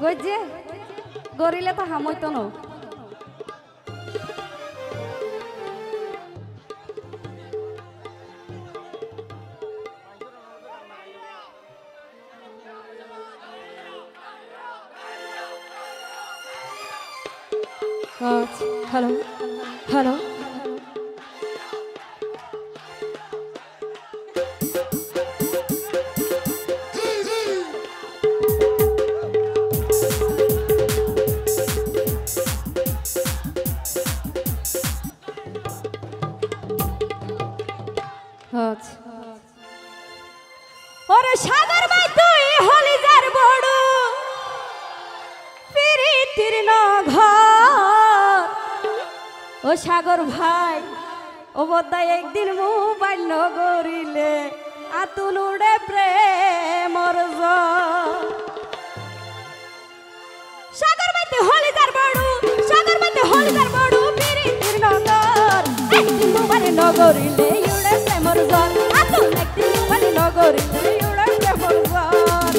গজে গরিলে তো হামইতো ন হ্যালো হ্যালো ওরে সাগর ভাই তুই হলি যার বড় প্রীতির ঘর ও সাগর ভাই ও বদাই একদিন মোবাইল নগরিলে আতুন উড়ে প্রেমর সাগর ভাই তুই হলি যার বড় সাগর ভাই তুই হলি যার বড় প্রীতির ঘর একদিন মোবাইল নগরিলে উড়ে প্রেমর জ্বর আতুন একদিন মোবাইল নগরিলে উড়ে প্রেমর জ্বর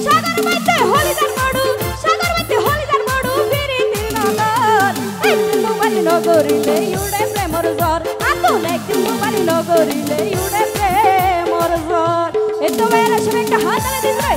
সাগর ভাই তুই হলি যার বড় সাগর ভাই তুই হলি যার বড় প্রীতির ঘর একদিন মোবাইল নগরিলে উড়ে প্রেমর জ্বর আতুন একদিন মোবাইল নগরিলে উড়ে প্রেমর জ্বর এই তো মেয়েরা সব একটা হাত তালে দিস রে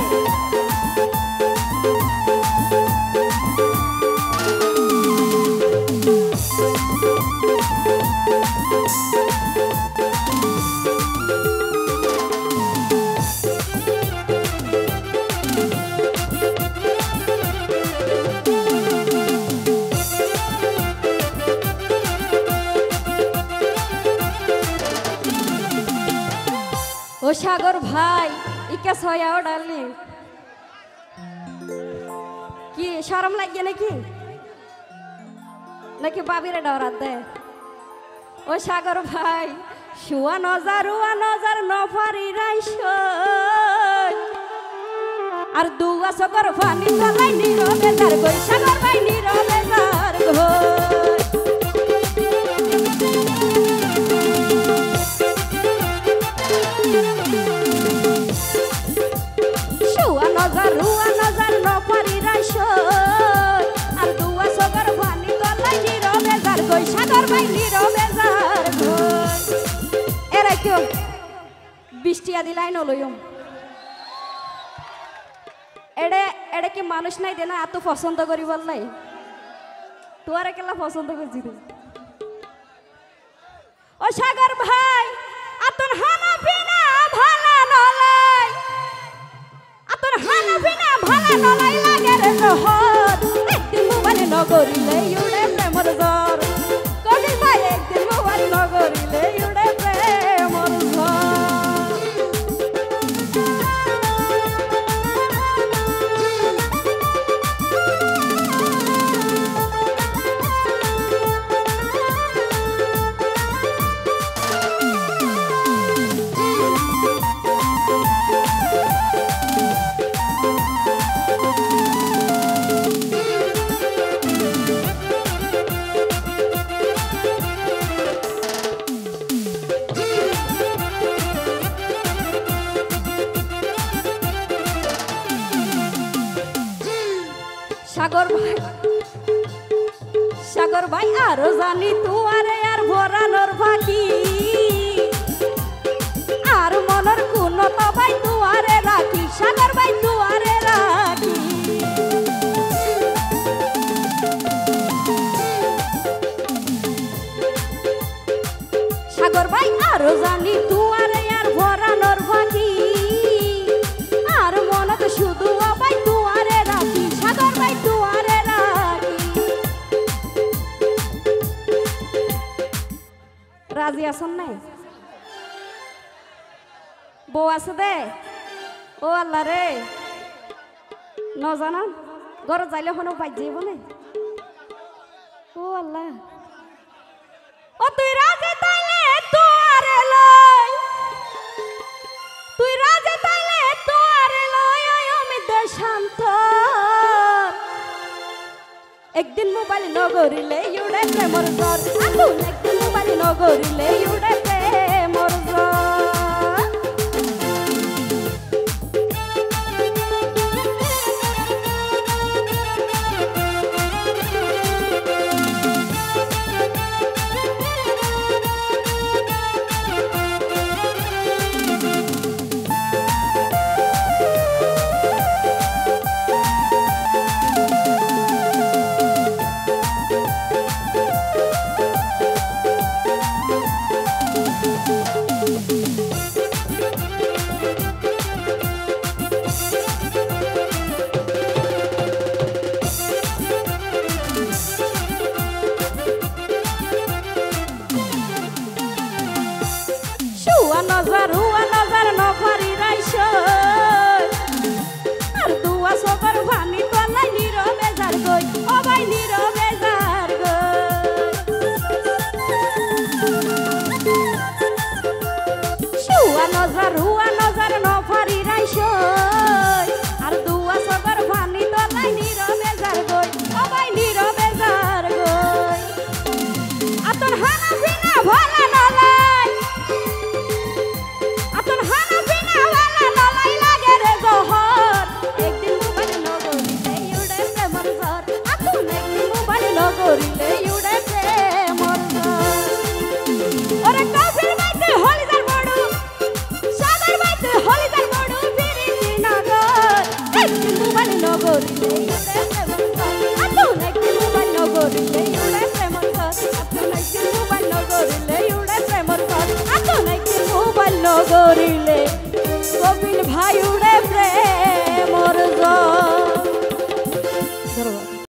ও সাগর ভাই ইকা ছয়াও ডালি কি শরম লাগে নাকি নাকি বাবিরে ডরাত দে ও সাগর ভাই শুয়া নজার নফারি রাইস আর দুয়া সগর ফানি তলাই নীরবে তার গই সাগর ভাই নীরবে তার গই রুয়া নজর নপারি রাইস আর দুয়া সগর ভানি তলাই নীরবে যার গই সাগর ভাই নীরবে যার গই এরা কেউ বৃষ্টিয়া দিলাই নলইম এড়ে এড়ে কি মানুষ নাই দেনা এত পছন্দ করি বললাই তোর কেলা পছন্দ করছি ও সাগর ভাই আতন হানা বিনা ভালা নলাই আতন হানা বিনা ভালা নলাই লাগে রে নহর একদিন মোবাইল নগরিলে উড়ে প্রেমর জ্বর কদিন ভাই একদিন মোবাইল নগরিলে উড়ে প্রেমর জ্বর সাগর ভাই আরো জানি তুয়ারে আর ভরানোর ফাঁকি আর মনের কোন তো ভাই তুয়ারে রাখি সাগর ভাই তুয়ারে রাখি সাগর ভাই আরো জানি তুয়ারে আর ভরানোর ফাঁকি আর মনত শুধু ভাই তুয়ারে রাখি সাগর ভাই তুয়ারে রাখি রাজি আসন নাই বউ আছে দে ও আল্লাহ রে ন জানান ঘর যাইলে হনো পাই যাইব না ও আল্লাহ ও তুই রাজি তাইলে তুয়ারে লই তুই রাজি তাইলে তুয়ারে লই আমি দেশান্ত একদিন মোবাইল নগরিলে উড়ে প্রেমর জ্বর আতুন একদিন মোবাইল নগরিলে উড়ে প্রেমর জ্বর নজর নফারি রাইস আর দুয়া সবার ভানি তলাই নীরবে যার গই ও ভাই নীরবে যার গই নজর নফারি রাইস আর দুয়া সবার ভানি তলাই নীরবে যার গই ও ভাই নীরবে যার গই আতর হানা বিনা ভালা নলাই আতর হানা বিনা ভালা নলাই লাগে রে জহর একদিন মোবাইল নগরিলে উড়ে প্রেমর ঝড় আতুন একদিন মোবাইল নগরিলে উড়ে প্রেমর ঝড় ওরে কাফির বাইতে হলি যার বড়ু সাদার বাইতে হলি যার বড়ু বিরিতি নগর একদিন মোবাইল নগরিলে উড়ে প্রেমর ঝড় আতুন একদিন মোবাইল নগরিলে উড়ে প্রেমর ঝড় আতুন একদিন মোবাইল নগরিলে উড়ে প্রেমর ঝড় আতুন একদিন মোবাইল নগরিলে কপিল ভাই উড়ে প্রেমর ঝড়।